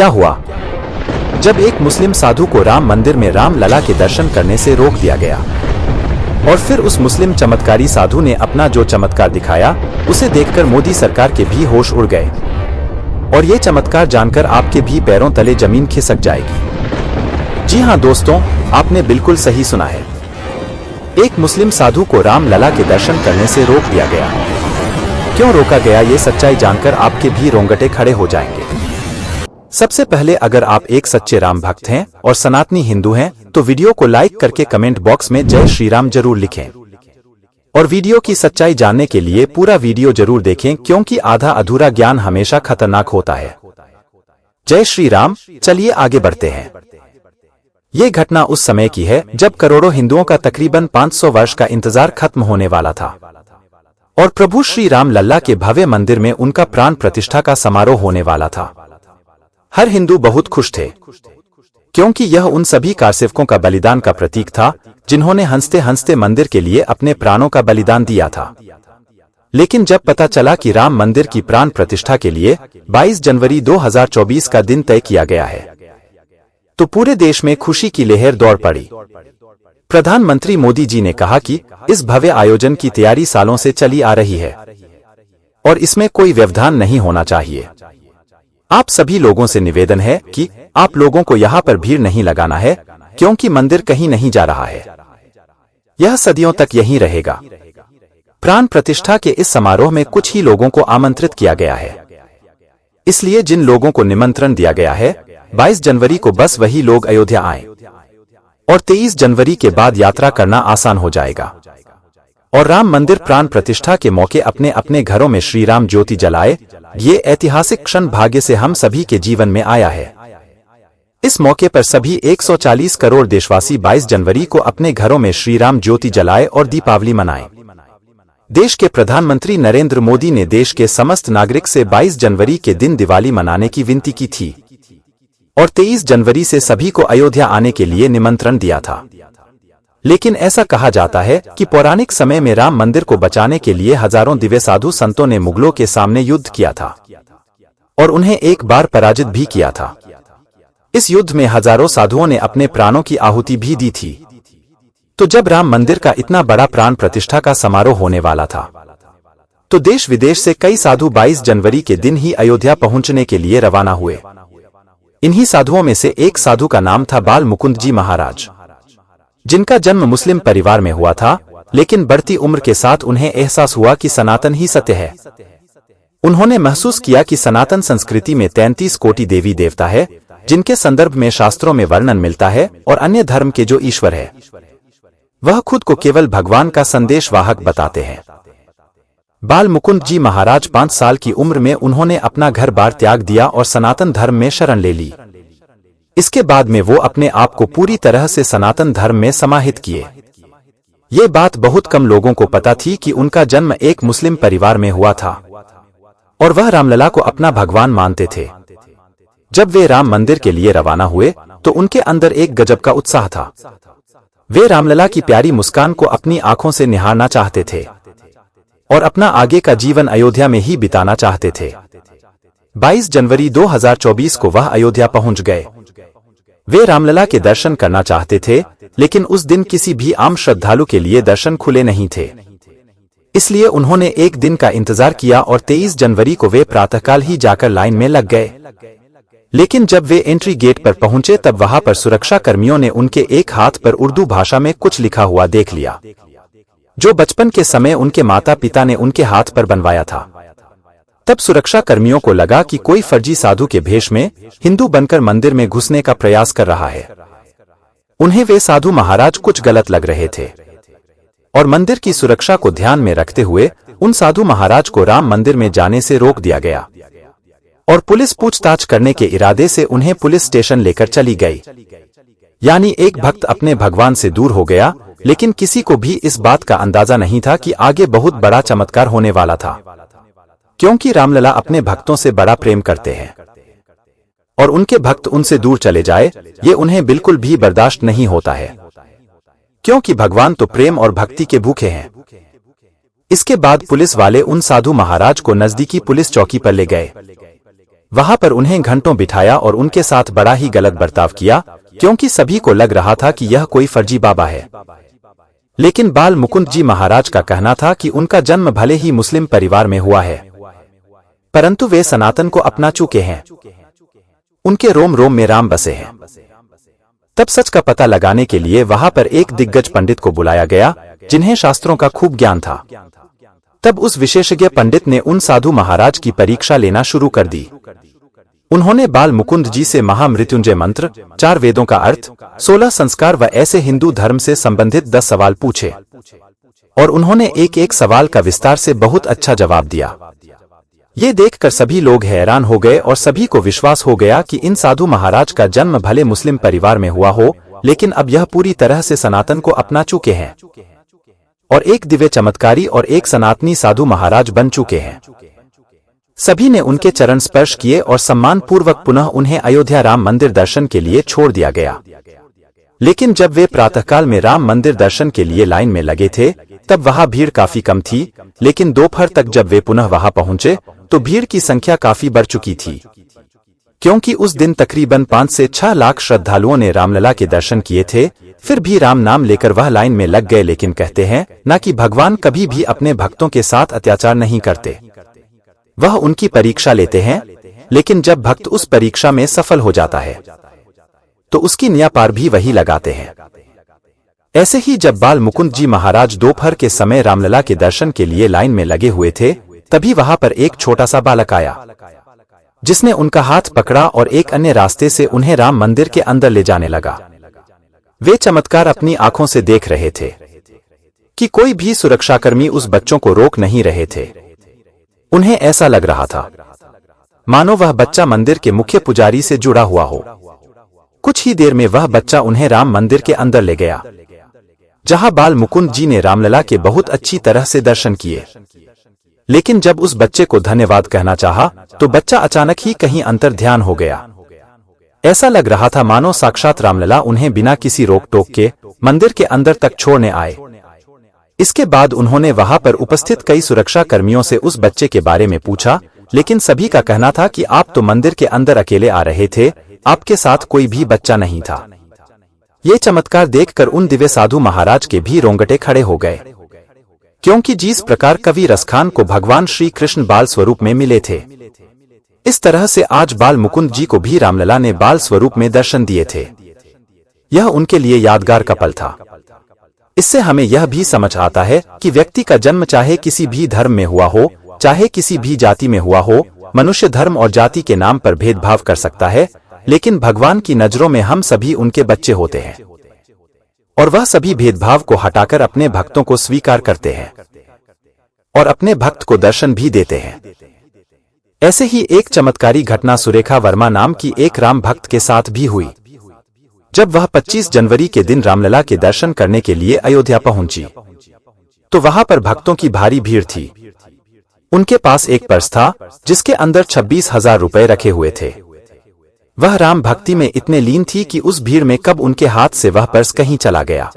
क्या हुआ? जब एक मुस्लिम साधु को राम मंदिर में राम लला के दर्शन करने से रोक दिया गया और फिर उस मुस्लिम चमत्कारी साधु ने अपना जो चमत्कार दिखाया उसे देखकर मोदी सरकार के भी होश उड़ गए। और ये चमत्कार जानकर आपके भी पैरों तले जमीन खिसक जाएगी। जी हाँ दोस्तों, आपने बिल्कुल सही सुना है। एक मुस्लिम साधु को राम लला के दर्शन करने से रोक दिया गया। क्यों रोका गया, ये सच्चाई जानकर आपके भी रोंगटे खड़े हो जाएंगे। सबसे पहले, अगर आप एक सच्चे राम भक्त हैं और सनातनी हिंदू हैं तो वीडियो को लाइक करके कमेंट बॉक्स में जय श्री राम जरूर लिखें। और वीडियो की सच्चाई जानने के लिए पूरा वीडियो जरूर देखें, क्योंकि आधा अधूरा ज्ञान हमेशा खतरनाक होता है। जय श्री राम। चलिए आगे बढ़ते हैं। ये घटना उस समय की है जब करोड़ों हिंदुओं का तकरीबन 500 वर्ष का इंतजार खत्म होने वाला था और प्रभु श्री राम लल्ला के भव्य मंदिर में उनका प्राण प्रतिष्ठा का समारोह होने वाला था। हर हिंदू बहुत खुश थे, क्योंकि यह उन सभी कारसेवकों का बलिदान का प्रतीक था जिन्होंने हंसते हंसते मंदिर के लिए अपने प्राणों का बलिदान दिया था। लेकिन जब पता चला कि राम मंदिर की प्राण प्रतिष्ठा के लिए 22 जनवरी 2024 का दिन तय किया गया है, तो पूरे देश में खुशी की लहर दौड़ पड़ी। प्रधानमंत्री मोदी जी ने कहा कि इस भव्य आयोजन की तैयारी सालों से चली आ रही है और इसमें कोई व्यवधान नहीं होना चाहिए। आप सभी लोगों से निवेदन है कि आप लोगों को यहाँ पर भीड़ नहीं लगाना है, क्योंकि मंदिर कहीं नहीं जा रहा है। यह सदियों तक यहीं रहेगा। प्राण प्रतिष्ठा के इस समारोह में कुछ ही लोगों को आमंत्रित किया गया है। इसलिए जिन लोगों को निमंत्रण दिया गया है 22 जनवरी को बस वही लोग अयोध्या आएं और 23 जनवरी के बाद यात्रा करना आसान हो जाएगा और राम मंदिर प्राण प्रतिष्ठा के मौके अपने अपने घरों में श्री राम ज्योति जलाए। ये ऐतिहासिक क्षण भाग्य से हम सभी के जीवन में आया है। इस मौके पर सभी 140 करोड़ देशवासी 22 जनवरी को अपने घरों में श्री राम ज्योति जलाए और दीपावली मनाएं। देश के प्रधानमंत्री नरेंद्र मोदी ने देश के समस्त नागरिक से 22 जनवरी के दिन दिवाली मनाने की विनती की थी और 23 जनवरी से सभी को अयोध्या आने के लिए निमंत्रण दिया था। लेकिन ऐसा कहा जाता है कि पौराणिक समय में राम मंदिर को बचाने के लिए हजारों दिव्य साधु संतों ने मुगलों के सामने युद्ध किया था और उन्हें एक बार पराजित भी किया था। इस युद्ध में हजारों साधुओं ने अपने प्राणों की आहुति भी दी थी। तो जब राम मंदिर का इतना बड़ा प्राण प्रतिष्ठा का समारोह होने वाला था, तो देश विदेश से कई साधु 22 जनवरी के दिन ही अयोध्या पहुंचने के लिए रवाना हुए। इन्हीं साधुओं में से एक साधु का नाम था बाल मुकुंद जी महाराज, जिनका जन्म मुस्लिम परिवार में हुआ था, लेकिन बढ़ती उम्र के साथ उन्हें एहसास हुआ कि सनातन ही सत्य है। उन्होंने महसूस किया कि सनातन संस्कृति में 33 कोटि देवी देवता है, जिनके संदर्भ में शास्त्रों में वर्णन मिलता है, और अन्य धर्म के जो ईश्वर है वह खुद को केवल भगवान का संदेश वाहक बताते हैं। बाल मुकुंद जी महाराज 5 साल की उम्र में उन्होंने अपना घर बार त्याग दिया और सनातन धर्म में शरण ले ली। इसके बाद में वो अपने आप को पूरी तरह से सनातन धर्म में समाहित किए। ये बात बहुत कम लोगों को पता थी कि उनका जन्म एक मुस्लिम परिवार में हुआ था और वह रामलला को अपना भगवान मानते थे। जब वे राम मंदिर के लिए रवाना हुए तो उनके अंदर एक गजब का उत्साह था। वे रामलला की प्यारी मुस्कान को अपनी आंखों से निहारना चाहते थे और अपना आगे का जीवन अयोध्या में ही बिताना चाहते थे। 22 जनवरी 2024 को वह अयोध्या पहुंच गए। वे रामलला के दर्शन करना चाहते थे, लेकिन उस दिन किसी भी आम श्रद्धालु के लिए दर्शन खुले नहीं थे। इसलिए उन्होंने एक दिन का इंतजार किया और 23 जनवरी को वे प्रातःकाल ही जाकर लाइन में लग गए। लेकिन जब वे एंट्री गेट पर पहुंचे तब वहां पर सुरक्षा कर्मियों ने उनके एक हाथ पर उर्दू भाषा में कुछ लिखा हुआ देख लिया, जो बचपन के समय उनके माता पिता ने उनके हाथ पर बनवाया था। तब सुरक्षा कर्मियों को लगा कि कोई फर्जी साधु के भेष में हिंदू बनकर मंदिर में घुसने का प्रयास कर रहा है। उन्हें वे साधु महाराज कुछ गलत लग रहे थे और मंदिर की सुरक्षा को ध्यान में रखते हुए उन साधु महाराज को राम मंदिर में जाने से रोक दिया गया और पुलिस पूछताछ करने के इरादे से उन्हें पुलिस स्टेशन लेकर चली गई। यानी एक भक्त अपने भगवान से दूर हो गया, लेकिन किसी को भी इस बात का अंदाजा नहीं था कि आगे बहुत बड़ा चमत्कार होने वाला था, क्योंकि रामलला अपने भक्तों से बड़ा प्रेम करते हैं और उनके भक्त उनसे दूर चले जाए ये उन्हें बिल्कुल भी बर्दाश्त नहीं होता है, क्योंकि भगवान तो प्रेम और भक्ति के भूखे हैं। इसके बाद पुलिस वाले उन साधु महाराज को नजदीकी पुलिस चौकी पर ले गए। वहां पर उन्हें घंटों बिठाया और उनके साथ बड़ा ही गलत बर्ताव किया, क्योंकि सभी को लग रहा था कि यह कोई फर्जी बाबा है। लेकिन बाल मुकुंद जी महाराज का कहना था कि उनका जन्म भले ही मुस्लिम परिवार में हुआ है, परंतु वे सनातन को अपना चुके हैं। उनके रोम रोम में राम बसे हैं। तब सच का पता लगाने के लिए वहां पर एक दिग्गज पंडित को बुलाया गया, जिन्हें शास्त्रों का खूब ज्ञान था। तब उस विशेषज्ञ पंडित ने उन साधु महाराज की परीक्षा लेना शुरू कर दी। उन्होंने बाल मुकुंद जी से महामृत्युंजय मंत्र, 4 वेदों का अर्थ, 16 संस्कार व ऐसे हिंदू धर्म से संबंधित 10 सवाल पूछे, और उन्होंने एक एक सवाल का विस्तार से बहुत अच्छा जवाब दिया। ये देखकर सभी लोग हैरान हो गए और सभी को विश्वास हो गया कि इन साधु महाराज का जन्म भले मुस्लिम परिवार में हुआ हो, लेकिन अब यह पूरी तरह से सनातन को अपना चुके हैं और एक दिव्य चमत्कारी और एक सनातनी साधु महाराज बन चुके हैं। सभी ने उनके चरण स्पर्श किए और सम्मान पूर्वक पुनः उन्हें अयोध्या राम मंदिर दर्शन के लिए छोड़ दिया गया। लेकिन जब वे प्रातःकाल में राम मंदिर दर्शन के लिए लाइन में लगे थे, तब वहां भीड़ काफी कम थी, लेकिन दोपहर तक जब वे पुनः वहां पहुंचे तो भीड़ की संख्या काफी बढ़ चुकी थी, क्योंकि उस दिन तकरीबन 5 से 6 लाख श्रद्धालुओं ने रामलला के दर्शन किए थे। फिर भी राम नाम लेकर वह लाइन में लग गए, लेकिन कहते हैं ना कि भगवान कभी भी अपने भक्तों के साथ अत्याचार नहीं करते। वह उनकी परीक्षा लेते हैं, लेकिन जब भक्त उस परीक्षा में सफल हो जाता है तो उसकी न्याय पार भी वही लगाते हैं। ऐसे ही जब बाल मुकुंद जी महाराज दोपहर के समय रामलला के दर्शन के लिए लाइन में लगे हुए थे, तभी वहां पर एक छोटा सा बालक आया, जिसने उनका हाथ पकड़ा और एक अन्य रास्ते से उन्हें राम मंदिर के अंदर ले जाने लगा। वे चमत्कार अपनी आंखों से देख रहे थे कि कोई भी सुरक्षाकर्मी उस बच्चों को रोक नहीं रहे थे। उन्हें ऐसा लग रहा था मानो वह बच्चा मंदिर के मुख्य पुजारी से जुड़ा हुआ हो। कुछ ही देर में वह बच्चा उन्हें राम मंदिर के अंदर ले गया, जहां बाल मुकुंद जी ने रामलला के बहुत अच्छी तरह से दर्शन किए। लेकिन जब उस बच्चे को धन्यवाद कहना चाहा, तो बच्चा अचानक ही कहीं अंतर ध्यान हो गया। ऐसा लग रहा था मानो साक्षात रामलला उन्हें बिना किसी रोक टोक के मंदिर के अंदर तक छोड़ने आए। इसके बाद उन्होंने वहां पर उपस्थित कई सुरक्षा कर्मियों से उस बच्चे के बारे में पूछा, लेकिन सभी का कहना था कि आप तो मंदिर के अंदर अकेले आ रहे थे, आपके साथ कोई भी बच्चा नहीं था। ये चमत्कार देखकर उन दिव्य साधु महाराज के भी रोंगटे खड़े हो गए, क्योंकि जिस प्रकार कवि रसखान को भगवान श्री कृष्ण बाल स्वरूप में मिले थे, इस तरह से आज बाल मुकुंद जी को भी रामलला ने बाल स्वरूप में दर्शन दिए थे। यह उनके लिए यादगार का पल था। इससे हमें यह भी समझ आता है कि व्यक्ति का जन्म चाहे किसी भी धर्म में हुआ हो, चाहे किसी भी जाति में हुआ हो, मनुष्य धर्म और जाति के नाम पर भेदभाव कर सकता है, लेकिन भगवान की नजरों में हम सभी उनके बच्चे होते हैं और वह सभी भेदभाव को हटाकर अपने भक्तों को स्वीकार करते हैं और अपने भक्त को दर्शन भी देते हैं। ऐसे ही एक चमत्कारी घटना सुरेखा वर्मा नाम की एक राम भक्त के साथ भी हुई। जब वह 25 जनवरी के दिन रामलला के दर्शन करने के लिए अयोध्या पहुंची, तो वहां पर भक्तों की भारी भीड़ थी। उनके पास एक पर्स था, जिसके अंदर 26,000 रुपए रखे हुए थे। वह राम भक्ति में इतने लीन थी कि उस भीड़ में कब उनके हाथ से वह पर्स कहीं चला गया,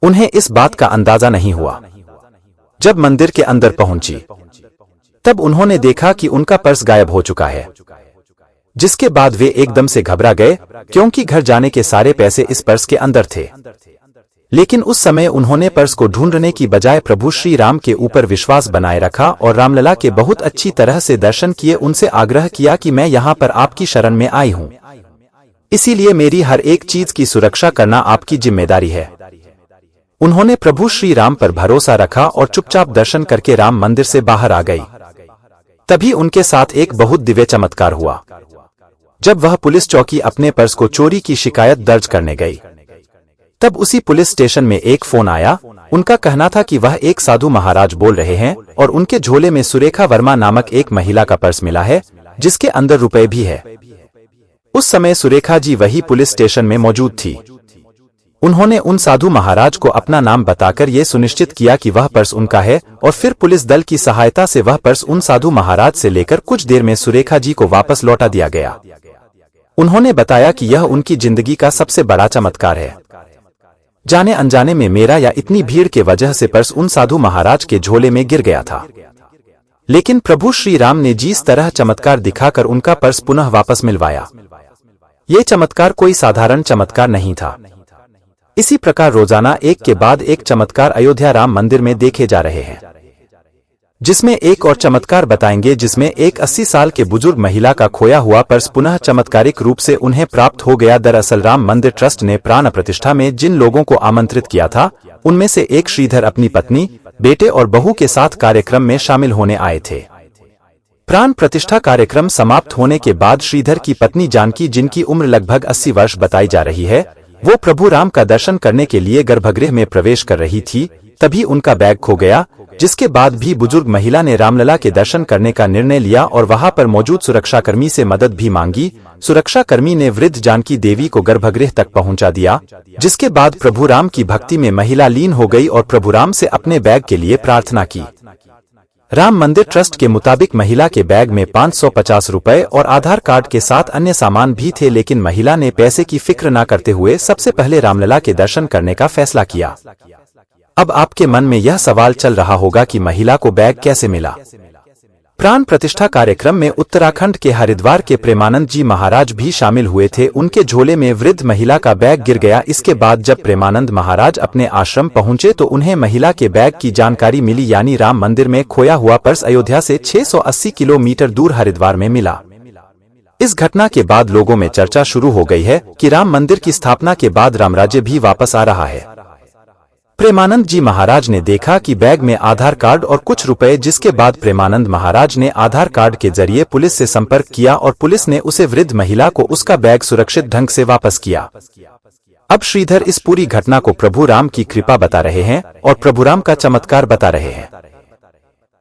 उन्हें इस बात का अंदाजा नहीं हुआ। जब मंदिर के अंदर पहुंची, तब उन्होंने देखा कि उनका पर्स गायब हो चुका है, जिसके बाद वे एकदम से घबरा गए, क्योंकि घर जाने के सारे पैसे इस पर्स के अंदर थे। लेकिन उस समय उन्होंने पर्स को ढूंढने की बजाय प्रभु श्री राम के ऊपर विश्वास बनाए रखा और रामलला के बहुत अच्छी तरह से दर्शन किए। उनसे आग्रह किया कि मैं यहाँ पर आपकी शरण में आई हूँ, इसीलिए मेरी हर एक चीज की सुरक्षा करना आपकी जिम्मेदारी है। उन्होंने प्रभु श्री राम पर भरोसा रखा और चुपचाप दर्शन करके राम मंदिर से बाहर आ गई। तभी उनके साथ एक बहुत दिव्य चमत्कार हुआ। जब वह पुलिस चौकी अपने पर्स को चोरी की शिकायत दर्ज करने गई, तब उसी पुलिस स्टेशन में एक फोन आया। उनका कहना था कि वह एक साधु महाराज बोल रहे हैं और उनके झोले में सुरेखा वर्मा नामक एक महिला का पर्स मिला है, जिसके अंदर रुपए भी है। उस समय सुरेखा जी वही पुलिस स्टेशन में मौजूद थी। उन्होंने उन साधु महाराज को अपना नाम बताकर ये सुनिश्चित किया कि वह पर्स उनका है, और फिर पुलिस दल की सहायता से वह पर्स उन साधु महाराज से लेकर कुछ देर में सुरेखा जी को वापस लौटा दिया गया। उन्होंने बताया कि यह उनकी जिंदगी का सबसे बड़ा चमत्कार है। जाने अनजाने में मेरा या इतनी भीड़ के वजह से पर्स उन साधु महाराज के झोले में गिर गया था, लेकिन प्रभु श्री राम ने जिस तरह चमत्कार दिखाकर उनका पर्स पुनः वापस मिलवाया, ये चमत्कार कोई साधारण चमत्कार नहीं था। इसी प्रकार रोजाना एक के बाद एक चमत्कार अयोध्या राम मंदिर में देखे जा रहे हैं, जिसमें एक और चमत्कार बताएंगे, जिसमें एक 80 साल के बुजुर्ग महिला का खोया हुआ पर्स पुनः चमत्कारिक रूप से उन्हें प्राप्त हो गया। दरअसल राम मंदिर ट्रस्ट ने प्राण प्रतिष्ठा में जिन लोगों को आमंत्रित किया था, उनमें से एक श्रीधर अपनी पत्नी, बेटे और बहू के साथ कार्यक्रम में शामिल होने आए थे। प्राण प्रतिष्ठा कार्यक्रम समाप्त होने के बाद श्रीधर की पत्नी जानकी, जिनकी उम्र लगभग 80 वर्ष बताई जा रही है, वो प्रभु राम का दर्शन करने के लिए गर्भगृह में प्रवेश कर रही थी। तभी उनका बैग खो गया, जिसके बाद भी बुजुर्ग महिला ने रामलला के दर्शन करने का निर्णय लिया और वहां पर मौजूद सुरक्षाकर्मी से मदद भी मांगी। सुरक्षाकर्मी ने वृद्ध जानकी देवी को गर्भगृह तक पहुंचा दिया, जिसके बाद प्रभु राम की भक्ति में महिला लीन हो गई और प्रभु राम से अपने बैग के लिए प्रार्थना की। राम मंदिर ट्रस्ट के मुताबिक महिला के बैग में 550 रुपए और आधार कार्ड के साथ अन्य सामान भी थे, लेकिन महिला ने पैसे की फिक्र न करते हुए सबसे पहले रामलला के दर्शन करने का फैसला किया। अब आपके मन में यह सवाल चल रहा होगा कि महिला को बैग कैसे मिला। प्राण प्रतिष्ठा कार्यक्रम में उत्तराखंड के हरिद्वार के प्रेमानंद जी महाराज भी शामिल हुए थे। उनके झोले में वृद्ध महिला का बैग गिर गया। इसके बाद जब प्रेमानंद महाराज अपने आश्रम पहुंचे तो उन्हें महिला के बैग की जानकारी मिली, यानी राम मंदिर में खोया हुआ पर्स अयोध्या से 680 किलोमीटर दूर हरिद्वार में मिला। इस घटना के बाद लोगों में चर्चा शुरू हो गई है कि राम मंदिर की स्थापना के बाद रामराज्य भी वापस आ रहा है। प्रेमानंद जी महाराज ने देखा कि बैग में आधार कार्ड और कुछ रुपए, जिसके बाद प्रेमानंद महाराज ने आधार कार्ड के जरिए पुलिस से संपर्क किया और पुलिस ने उसे वृद्ध महिला को उसका बैग सुरक्षित ढंग से वापस किया। अब श्रीधर इस पूरी घटना को प्रभु राम की कृपा बता रहे हैं और प्रभु राम का चमत्कार बता रहे हैं।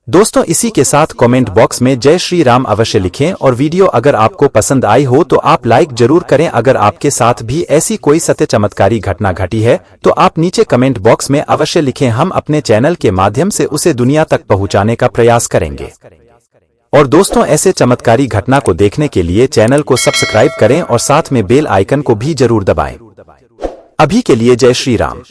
दोस्तों, इसी के साथ कमेंट बॉक्स में जय श्री राम अवश्य लिखें और वीडियो अगर आपको पसंद आई हो तो आप लाइक जरूर करें। अगर आपके साथ भी ऐसी कोई सत्य चमत्कारी घटना घटी है तो आप नीचे कमेंट बॉक्स में अवश्य लिखें। हम अपने चैनल के माध्यम से उसे दुनिया तक पहुंचाने का प्रयास करेंगे। और दोस्तों, ऐसे चमत्कारी घटना को देखने के लिए चैनल को सब्सक्राइब करें और साथ में बेल आइकन को भी जरूर दबाएं। अभी के लिए जय श्री राम।